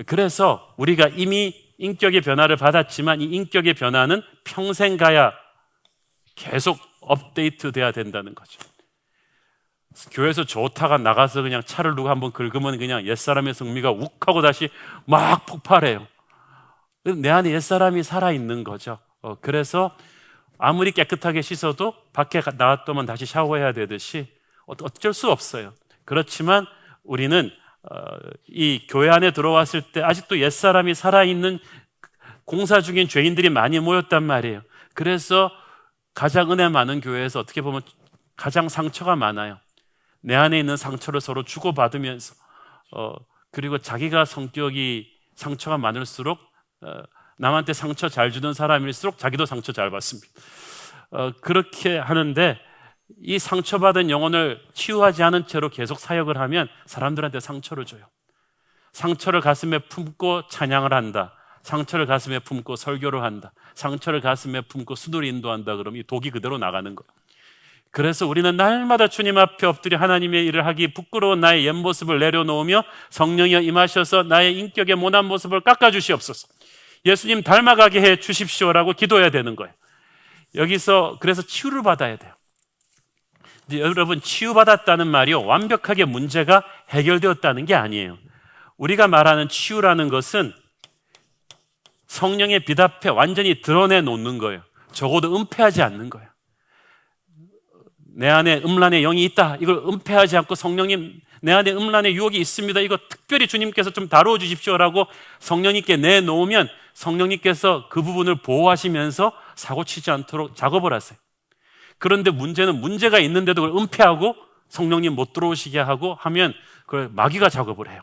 그래서 우리가 이미 인격의 변화를 받았지만 이 인격의 변화는 평생 가야 계속 업데이트 돼야 된다는 거죠. 교회에서 좋다가 나가서 그냥 차를 누가 한번 긁으면 그냥 옛사람의 성미가 욱하고 다시 막 폭발해요. 내 안에 옛사람이 살아있는 거죠. 그래서 아무리 깨끗하게 씻어도 밖에 나왔더만 다시 샤워해야 되듯이 어쩔 수 없어요. 그렇지만 우리는 이 교회 안에 들어왔을 때 아직도 옛사람이 살아있는 공사 중인 죄인들이 많이 모였단 말이에요. 그래서 가장 은혜 많은 교회에서 어떻게 보면 가장 상처가 많아요. 내 안에 있는 상처를 서로 주고받으면서 그리고 자기가 성격이 상처가 많을수록 남한테 상처 잘 주는 사람일수록 자기도 상처 잘 받습니다. 그렇게 하는데 이 상처받은 영혼을 치유하지 않은 채로 계속 사역을 하면 사람들한테 상처를 줘요. 상처를 가슴에 품고 찬양을 한다. 상처를 가슴에 품고 설교를 한다. 상처를 가슴에 품고 수도를 인도한다. 그러면 이 독이 그대로 나가는 거예요. 그래서 우리는 날마다 주님 앞에 엎드려 하나님의 일을 하기 부끄러운 나의 옛 모습을 내려놓으며 성령이 임하셔서 나의 인격의 모난 모습을 깎아주시옵소서, 예수님 닮아가게 해 주십시오라고 기도해야 되는 거예요. 여기서 그래서 치유를 받아야 돼요. 근데 여러분, 치유받았다는 말이요, 완벽하게 문제가 해결되었다는 게 아니에요. 우리가 말하는 치유라는 것은 성령의 빛 앞에 완전히 드러내 놓는 거예요. 적어도 은폐하지 않는 거예요. 내 안에 음란의 영이 있다, 이걸 은폐하지 않고 성령님 내 안에 음란의 유혹이 있습니다, 이거 특별히 주님께서 좀 다루어 주십시오라고 성령님께 내놓으면 성령님께서 그 부분을 보호하시면서 사고치지 않도록 작업을 하세요. 그런데 문제는 문제가 있는데도 그걸 은폐하고 성령님 못 들어오시게 하고 하면 그걸 마귀가 작업을 해요.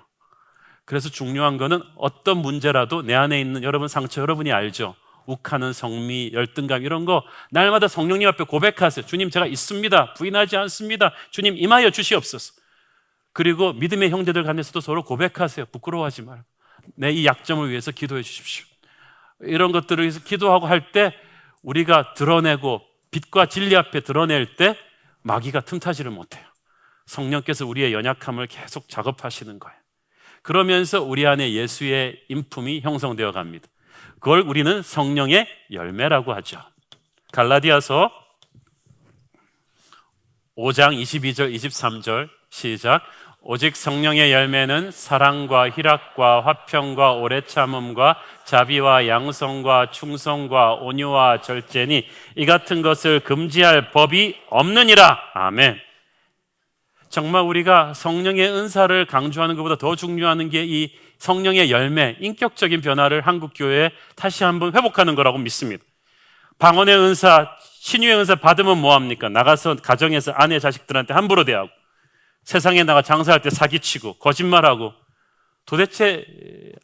그래서 중요한 거는 어떤 문제라도 내 안에 있는 여러분 상처, 여러분이 알죠? 욱하는 성미, 열등감 이런 거 날마다 성령님 앞에 고백하세요. 주님, 제가 있습니다, 부인하지 않습니다, 주님 임하여 주시옵소서. 그리고 믿음의 형제들 간에서도 서로 고백하세요. 부끄러워하지 말고 내 이 약점을 위해서 기도해 주십시오. 이런 것들을 위해서 기도하고 할 때 우리가 드러내고 빛과 진리 앞에 드러낼 때 마귀가 틈타지를 못해요. 성령께서 우리의 연약함을 계속 작업하시는 거예요. 그러면서 우리 안에 예수의 인품이 형성되어 갑니다. 그걸 우리는 성령의 열매라고 하죠. 갈라디아서 5장 22절 23절 시작. 오직 성령의 열매는 사랑과 희락과 화평과 오래 참음과 자비와 양성과 충성과 온유와 절제니 이 같은 것을 금지할 법이 없느니라. 아멘. 정말 우리가 성령의 은사를 강조하는 것보다 더 중요한 게 이 성령의 열매, 인격적인 변화를 한국교회에 다시 한번 회복하는 거라고 믿습니다. 방언의 은사, 신유의 은사 받으면 뭐합니까? 나가서 가정에서 아내 자식들한테 함부로 대하고, 세상에 나가 장사할 때 사기치고 거짓말하고, 도대체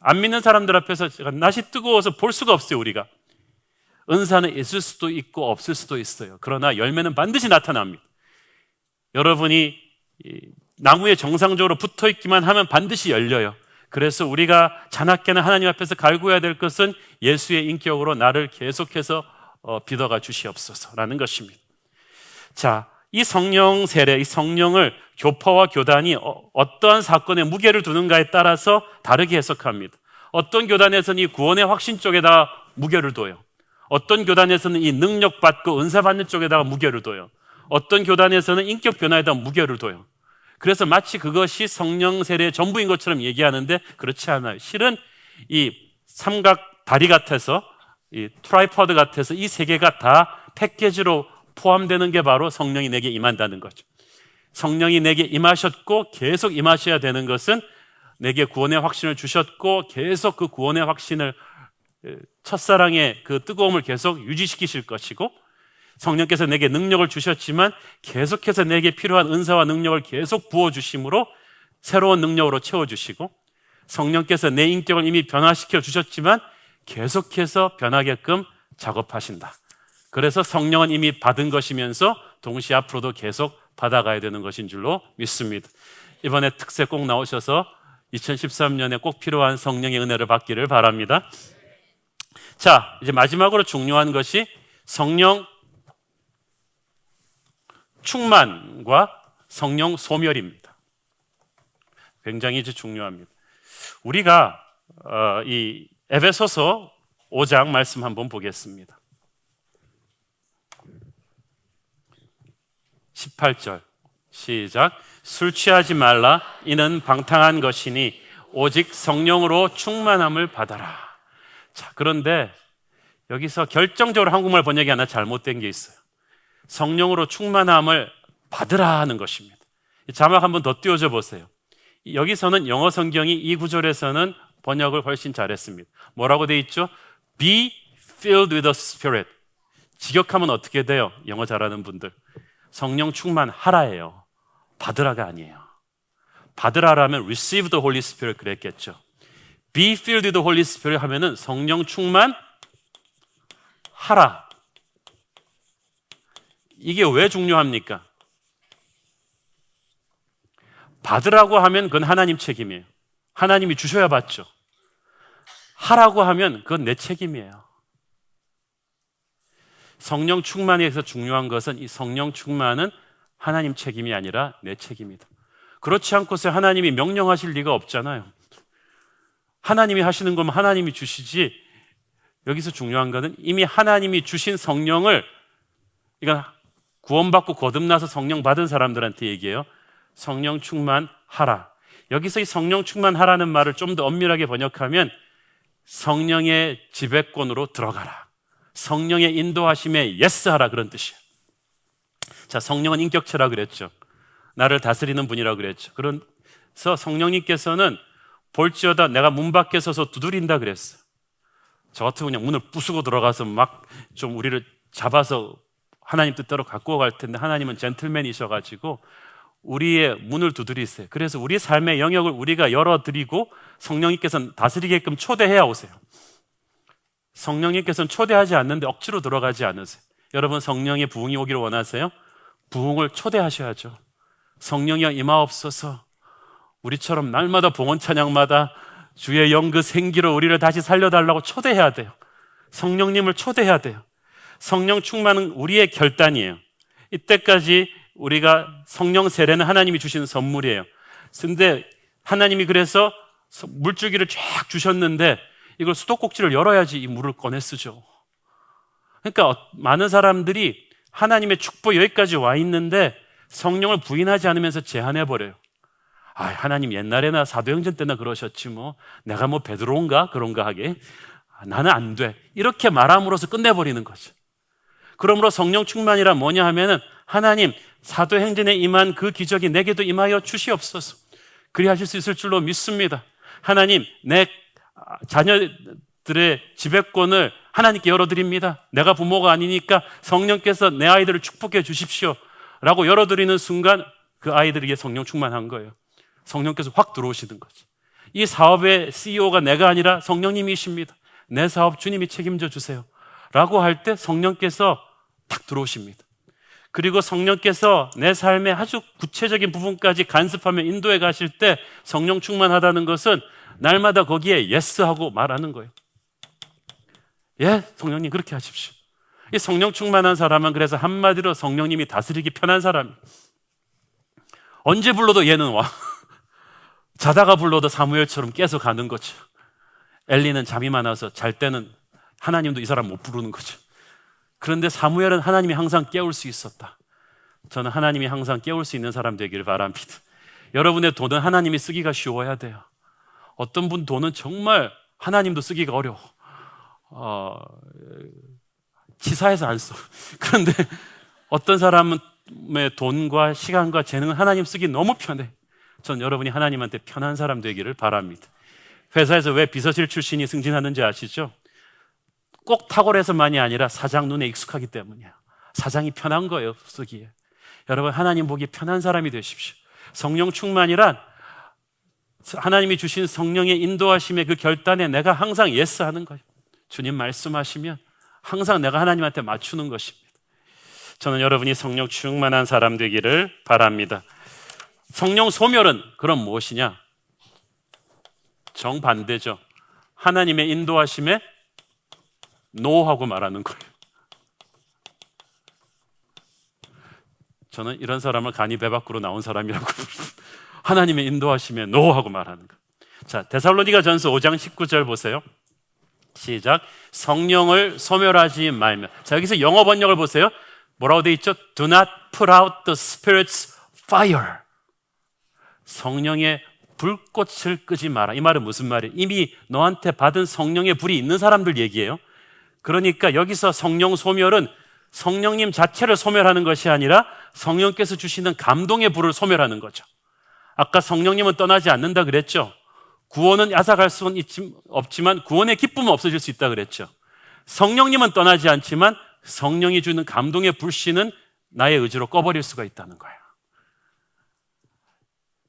안 믿는 사람들 앞에서 낯이 뜨거워서 볼 수가 없어요. 우리가 은사는 있을 수도 있고 없을 수도 있어요. 그러나 열매는 반드시 나타납니다. 여러분이 나무에 정상적으로 붙어있기만 하면 반드시 열려요. 그래서 우리가 자나깨나 하나님 앞에서 갈구해야 될 것은 예수의 인격으로 나를 계속해서 빚어가 주시옵소서라는 것입니다. 자, 이 성령 세례, 이 성령을 교파와 교단이 어떠한 사건에 무게를 두는가에 따라서 다르게 해석합니다. 어떤 교단에서는 이 구원의 확신 쪽에다 무게를 둬요. 어떤 교단에서는 이 능력 받고 은사 받는 쪽에다가 무게를 둬요. 어떤 교단에서는 인격 변화에다 무게를 둬요. 그래서 마치 그것이 성령 세례의 전부인 것처럼 얘기하는데 그렇지 않아요. 실은 이 삼각 다리 같아서, 이 트라이포드 같아서 이 세 개가 다 패키지로 포함되는 게 바로 성령이 내게 임한다는 거죠. 성령이 내게 임하셨고 계속 임하셔야 되는 것은 내게 구원의 확신을 주셨고 계속 그 구원의 확신을, 첫사랑의 그 뜨거움을 계속 유지시키실 것이고, 성령께서 내게 능력을 주셨지만 계속해서 내게 필요한 은사와 능력을 계속 부어주심으로 새로운 능력으로 채워주시고, 성령께서 내 인격을 이미 변화시켜 주셨지만 계속해서 변하게끔 작업하신다. 그래서 성령은 이미 받은 것이면서 동시에 앞으로도 계속 받아가야 되는 것인 줄로 믿습니다. 이번에 특세 꼭 나오셔서 2013년에 꼭 필요한 성령의 은혜를 받기를 바랍니다. 자, 이제 마지막으로 중요한 것이 성령 충만과 성령 소멸입니다. 굉장히 중요합니다. 우리가 이 에베소서 5장 말씀 한번 보겠습니다. 18절 시작. 술 취하지 말라. 이는 방탕한 것이니 오직 성령으로 충만함을 받아라. 자, 그런데 여기서 결정적으로 한국말 번역이 하나 잘못된 게 있어요. 성령으로 충만함을 받으라 하는 것입니다. 자막 한번 더 띄워줘 보세요. 여기서는 영어 성경이 이 구절에서는 번역을 훨씬 잘했습니다. 뭐라고 돼 있죠? Be filled with the Spirit. 직역하면 어떻게 돼요? 영어 잘하는 분들, 성령 충만하라예요. 받으라가 아니에요. 받으라라면 receive the Holy Spirit 그랬겠죠. Be filled with the Holy Spirit 하면은 성령 충만 하라. 이게 왜 중요합니까? 받으라고 하면 그건 하나님 책임이에요. 하나님이 주셔야 받죠. 하라고 하면 그건 내 책임이에요. 성령 충만에서 중요한 것은 이 성령 충만은 하나님 책임이 아니라 내 책임이다. 그렇지 않고서 하나님이 명령하실 리가 없잖아요. 하나님이 하시는 거면 하나님이 주시지. 여기서 중요한 것은 이미 하나님이 주신 성령을, 이건 구원받고 거듭나서 성령 받은 사람들한테 얘기해요. 성령 충만하라. 여기서 이 성령 충만하라는 말을 좀 더 엄밀하게 번역하면 성령의 지배권으로 들어가라. 성령의 인도하심에 예스하라, 그런 뜻이에요. 자, 성령은 인격체라 그랬죠. 나를 다스리는 분이라 그랬죠. 그래서 성령님께서는 볼지어다 내가 문 밖에 서서 두드린다 그랬어요. 저 같으면 그냥 문을 부수고 들어가서 막 좀 우리를 잡아서 하나님 뜻대로 갖고 갈 텐데, 하나님은 젠틀맨이셔가지고 우리의 문을 두드리세요. 그래서 우리 삶의 영역을 우리가 열어드리고 성령님께서는 다스리게끔 초대해야 오세요. 성령님께서는 초대하지 않는데 억지로 들어가지 않으세요. 여러분, 성령의 부흥이 오기를 원하세요? 부흥을 초대하셔야죠. 성령이여 임하옵소서. 우리처럼 날마다 봉헌 찬양마다 주의 영 그 생기로 우리를 다시 살려달라고 초대해야 돼요. 성령님을 초대해야 돼요. 성령 충만은 우리의 결단이에요. 이때까지 우리가 성령 세례는 하나님이 주시는 선물이에요. 근데 하나님이 그래서 물줄기를 쫙 주셨는데 이걸 수도꼭지를 열어야지 이 물을 꺼내 쓰죠. 그러니까 많은 사람들이 하나님의 축복 여기까지 와 있는데 성령을 부인하지 않으면서 제한해버려요. 아, 하나님 옛날에나 사도행전 때나 그러셨지 뭐 내가 뭐 베드로인가 그런가 하게 나는 안 돼, 이렇게 말함으로써 끝내버리는 거죠. 그러므로 성령 충만이란 뭐냐 하면은 하나님 사도행전에 임한 그 기적이 내게도 임하여 주시옵소서. 그리하실 수 있을 줄로 믿습니다. 하나님, 내 자녀들의 지배권을 하나님께 열어드립니다. 내가 부모가 아니니까 성령께서 내 아이들을 축복해 주십시오 라고 열어드리는 순간 그 아이들에게 성령 충만한 거예요. 성령께서 확 들어오시는 거죠. 이 사업의 CEO가 내가 아니라 성령님이십니다. 내 사업 주님이 책임져 주세요 라고 할 때 성령께서 탁 들어오십니다. 그리고 성령께서 내 삶의 아주 구체적인 부분까지 간섭하며 인도해 가실 때 성령 충만하다는 것은 날마다 거기에 예스하고 말하는 거예요. 예, 성령님 그렇게 하십시오. 이 성령 충만한 사람은 그래서 한마디로 성령님이 다스리기 편한 사람이에요. 언제 불러도 얘는 와. 자다가 불러도 사무엘처럼 깨서 가는 거죠. 엘리는 잠이 많아서 잘 때는 하나님도 이 사람 못 부르는 거죠. 그런데 사무엘은 하나님이 항상 깨울 수 있었다. 저는 하나님이 항상 깨울 수 있는 사람 되기를 바랍니다. 여러분의 돈은 하나님이 쓰기가 쉬워야 돼요. 어떤 분 돈은 정말 하나님도 쓰기가 어려워. 치사해서 안 써. 그런데 어떤 사람의 돈과 시간과 재능은 하나님 쓰기 너무 편해. 전 여러분이 하나님한테 편한 사람 되기를 바랍니다. 회사에서 왜 비서실 출신이 승진하는지 아시죠? 꼭 탁월해서만이 아니라 사장 눈에 익숙하기 때문이에요. 사장이 편한 거예요, 쓰기에. 여러분, 하나님 보기 편한 사람이 되십시오. 성령 충만이란 하나님이 주신 성령의 인도하심의 그 결단에 내가 항상 예스 하는 거예요. 주님 말씀하시면 항상 내가 하나님한테 맞추는 것입니다. 저는 여러분이 성령 충만한 사람 되기를 바랍니다. 성령 소멸은 그럼 무엇이냐? 정반대죠. 하나님의 인도하심에 노하고 말하는 거예요. 저는 이런 사람을 간이 배 밖으로 나온 사람이라고 하나님의 인도하심에 노하고 말하는 거예요. 자, 데살로니가 전서 5장 19절 보세요. 시작. 성령을 소멸하지 말며. 자, 여기서 영어 번역을 보세요. 뭐라고 돼 있죠? Do not put out the Spirit's fire. 성령의 불꽃을 끄지 마라. 이 말은 무슨 말이에요? 이미 너한테 받은 성령의 불이 있는 사람들 얘기예요. 그러니까 여기서 성령 소멸은 성령님 자체를 소멸하는 것이 아니라 성령께서 주시는 감동의 불을 소멸하는 거죠. 아까 성령님은 떠나지 않는다 그랬죠. 구원은 앗아갈 수는 없지만 구원의 기쁨은 없어질 수 있다 그랬죠. 성령님은 떠나지 않지만 성령이 주는 감동의 불씨는 나의 의지로 꺼버릴 수가 있다는 거예요.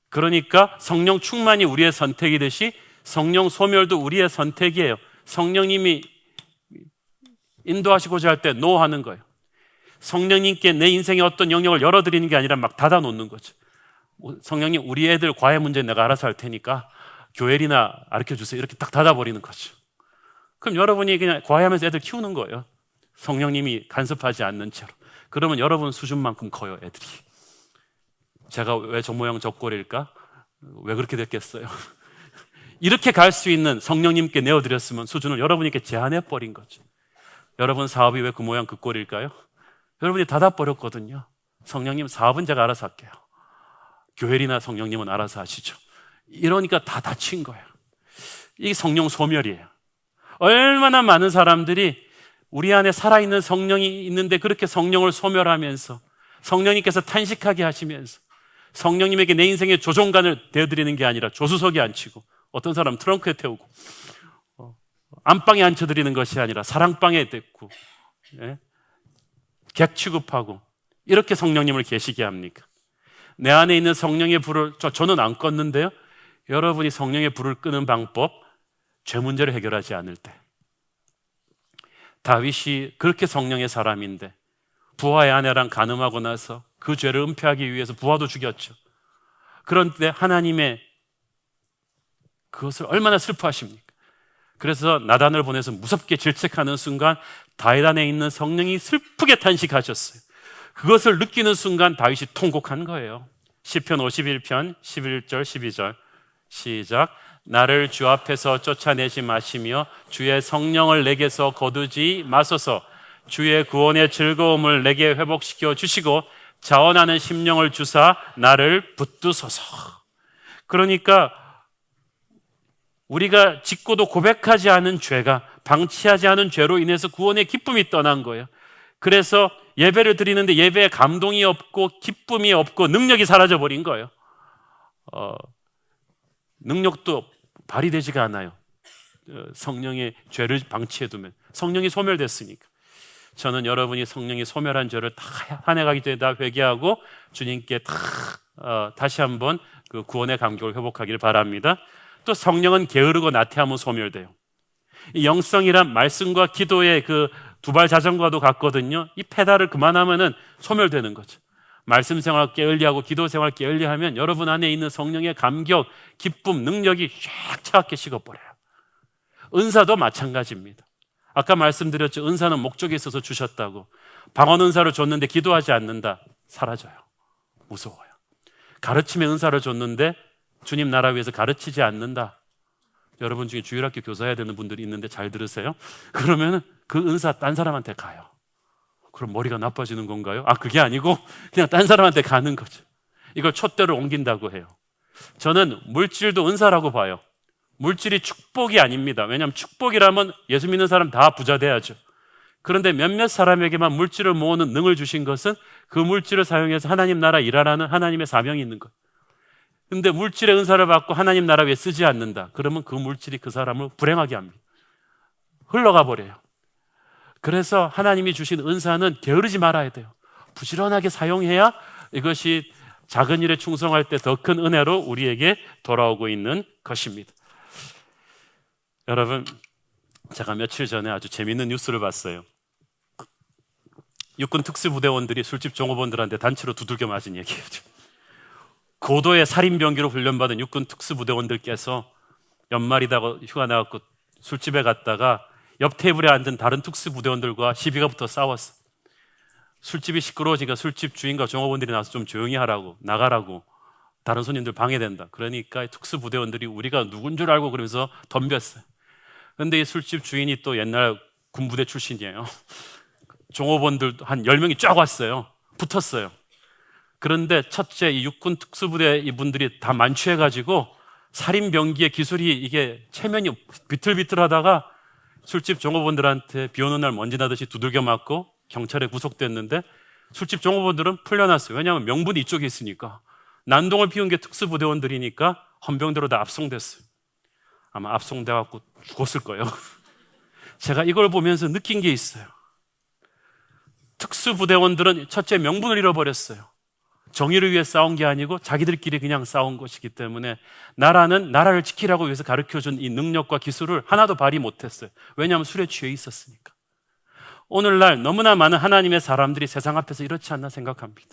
그러니까 성령 충만이 우리의 선택이듯이 성령 소멸도 우리의 선택이에요. 성령님이 인도하시고자 할 때 노 하는 거예요. 성령님께 내 인생의 어떤 영역을 열어드리는 게 아니라 막 닫아놓는 거죠. 성령님, 우리 애들 과외 문제 내가 알아서 할 테니까 교회리나 가르쳐주세요. 이렇게 딱 닫아버리는 거죠. 그럼 여러분이 그냥 과외하면서 애들 키우는 거예요. 성령님이 간섭하지 않는 채로. 그러면 여러분 수준만큼 커요, 애들이. 제가 왜 저 모양 저 꼴일까? 왜 그렇게 됐겠어요? 이렇게 갈 수 있는 성령님께 내어드렸으면 수준을 여러분이 이렇게 제한해버린 거죠. 여러분 사업이 왜 그 모양 그 꼴일까요? 여러분이 닫아버렸거든요. 성령님, 사업은 제가 알아서 할게요. 교회리나 성령님은 알아서 하시죠. 이러니까 다 닫힌 거예요. 이게 성령 소멸이에요. 얼마나 많은 사람들이 우리 안에 살아있는 성령이 있는데 그렇게 성령을 소멸하면서 성령님께서 탄식하게 하시면서 성령님에게 내 인생의 조종관을 대어드리는 게 아니라 조수석에 앉히고, 어떤 사람은 트렁크에 태우고, 안방에 앉혀드리는 것이 아니라 사랑방에 데리고, 객 취급하고, 이렇게 성령님을 계시게 합니까? 내 안에 있는 성령의 불을 저는 안 껐는데요, 여러분이 성령의 불을 끄는 방법, 죄 문제를 해결하지 않을 때. 다윗이 그렇게 성령의 사람인데 부하의 아내랑 간음하고 나서 그 죄를 은폐하기 위해서 부하도 죽였죠. 그런데 하나님의 그것을 얼마나 슬퍼하십니까? 그래서 나단을 보내서 무섭게 질책하는 순간 다윗 안에 있는 성령이 슬프게 탄식하셨어요. 그것을 느끼는 순간 다윗이 통곡한 거예요. 시편 51편 11절 12절 시작. 나를 주 앞에서 쫓아내지 마시며 주의 성령을 내게서 거두지 마소서. 주의 구원의 즐거움을 내게 회복시켜 주시고 자원하는 심령을 주사 나를 붙드소서. 그러니까 우리가 짓고도 고백하지 않은 죄가, 방치하지 않은 죄로 인해서 구원의 기쁨이 떠난 거예요. 그래서 예배를 드리는데 예배에 감동이 없고 기쁨이 없고 능력이 사라져버린 거예요. 능력도 발휘되지가 않아요. 성령의 죄를 방치해두면. 성령이 소멸됐으니까. 저는 여러분이 성령이 소멸한 죄를 다 한 해 가기 전에 다 회개하고 주님께 다시 한번 그 구원의 감격을 회복하기를 바랍니다. 또 성령은 게으르고 나태하면 소멸돼요. 이 영성이란 말씀과 기도의 그 두발 자전거도 같거든요. 이 페달을 그만하면은 소멸되는 거죠. 말씀 생활 게을리하고 기도 생활 게을리하면 여러분 안에 있는 성령의 감격, 기쁨, 능력이 쫙 차갑게 식어버려요. 은사도 마찬가지입니다. 아까 말씀드렸죠. 은사는 목적이 있어서 주셨다고. 방언 은사를 줬는데 기도하지 않는다. 사라져요. 무서워요. 가르침의 은사를 줬는데 주님 나라 위해서 가르치지 않는다. 여러분 중에 주일학교 교사해야 되는 분들이 있는데 잘 들으세요. 그러면 그 은사 딴 사람한테 가요. 그럼 머리가 나빠지는 건가요? 그게 아니고 그냥 딴 사람한테 가는 거죠. 이걸 촛대를 옮긴다고 해요. 저는 물질도 은사라고 봐요. 물질이 축복이 아닙니다. 왜냐하면 축복이라면 예수 믿는 사람 다 부자 돼야죠. 그런데 몇몇 사람에게만 물질을 모으는 능을 주신 것은 그 물질을 사용해서 하나님 나라 일하라는 하나님의 사명이 있는 거예요. 근데 물질의 은사를 받고 하나님 나라 위에 쓰지 않는다. 그러면 그 물질이 그 사람을 불행하게 합니다. 흘러가 버려요. 그래서 하나님이 주신 은사는 게으르지 말아야 돼요. 부지런하게 사용해야 이것이 작은 일에 충성할 때 더 큰 은혜로 우리에게 돌아오고 있는 것입니다. 여러분, 제가 며칠 전에 아주 재미있는 뉴스를 봤어요. 육군 특수부대원들이 술집 종업원들한테 단체로 두들겨 맞은 얘기예요. 고도의 살인병기로 훈련받은 육군 특수부대원들께서 연말이다고 휴가 나갔고 술집에 갔다가 옆 테이블에 앉은 다른 특수부대원들과 시비가 붙어 싸웠어. 술집이 시끄러워지니까 술집 주인과 종업원들이 나와서 좀 조용히 하라고, 나가라고, 다른 손님들 방해된다. 그러니까 특수부대원들이 우리가 누군 줄 알고 그러면서 덤볐어요. 그런데 이 술집 주인이 또 옛날 군부대 출신이에요. 종업원들 한 10명이 쫙 왔어요. 붙었어요. 그런데 첫째 이 육군 특수부대 이분들이 다 만취해가지고 살인병기의 기술이 이게 체면이 비틀비틀하다가 술집 종업원들한테 비 오는 날 먼지 나듯이 두들겨 맞고 경찰에 구속됐는데 술집 종업원들은 풀려났어요. 왜냐하면 명분이 이쪽에 있으니까. 난동을 피운 게 특수부대원들이니까 헌병대로 다 압송됐어요. 아마 압송돼갖고 죽었을 거예요. 제가 이걸 보면서 느낀 게 있어요. 특수부대원들은 첫째 명분을 잃어버렸어요. 정의를 위해 싸운 게 아니고 자기들끼리 그냥 싸운 것이기 때문에 나라는 나라를 지키라고 위해서 가르쳐준 이 능력과 기술을 하나도 발휘 못했어요. 왜냐하면 술에 취해 있었으니까. 오늘날 너무나 많은 하나님의 사람들이 세상 앞에서 이렇지 않나 생각합니다.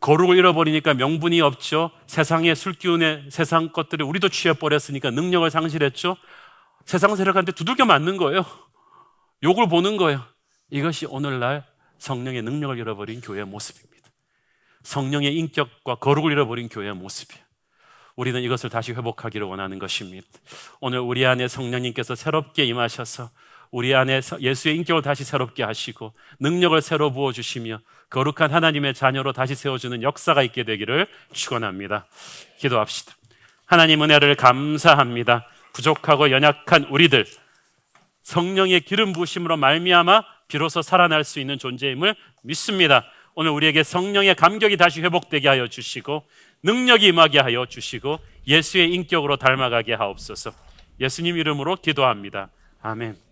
거룩을 잃어버리니까 명분이 없죠. 세상의 술기운에 세상 것들을 우리도 취해버렸으니까 능력을 상실했죠. 세상 세력한테 두들겨 맞는 거예요. 욕을 보는 거예요. 이것이 오늘날 성령의 능력을 잃어버린 교회의 모습입니다. 성령의 인격과 거룩을 잃어버린 교회의 모습이에요. 우리는 이것을 다시 회복하기를 원하는 것입니다. 오늘 우리 안에 성령님께서 새롭게 임하셔서 우리 안에 예수의 인격을 다시 새롭게 하시고 능력을 새로 부어주시며 거룩한 하나님의 자녀로 다시 세워주는 역사가 있게 되기를 축원합니다. 기도합시다. 하나님 은혜를 감사합니다. 부족하고 연약한 우리들 성령의 기름 부으심으로 말미암아 비로소 살아날 수 있는 존재임을 믿습니다. 오늘 우리에게 성령의 감격이 다시 회복되게 하여 주시고 능력이 임하게 하여 주시고 예수의 인격으로 닮아가게 하옵소서. 예수님 이름으로 기도합니다. 아멘.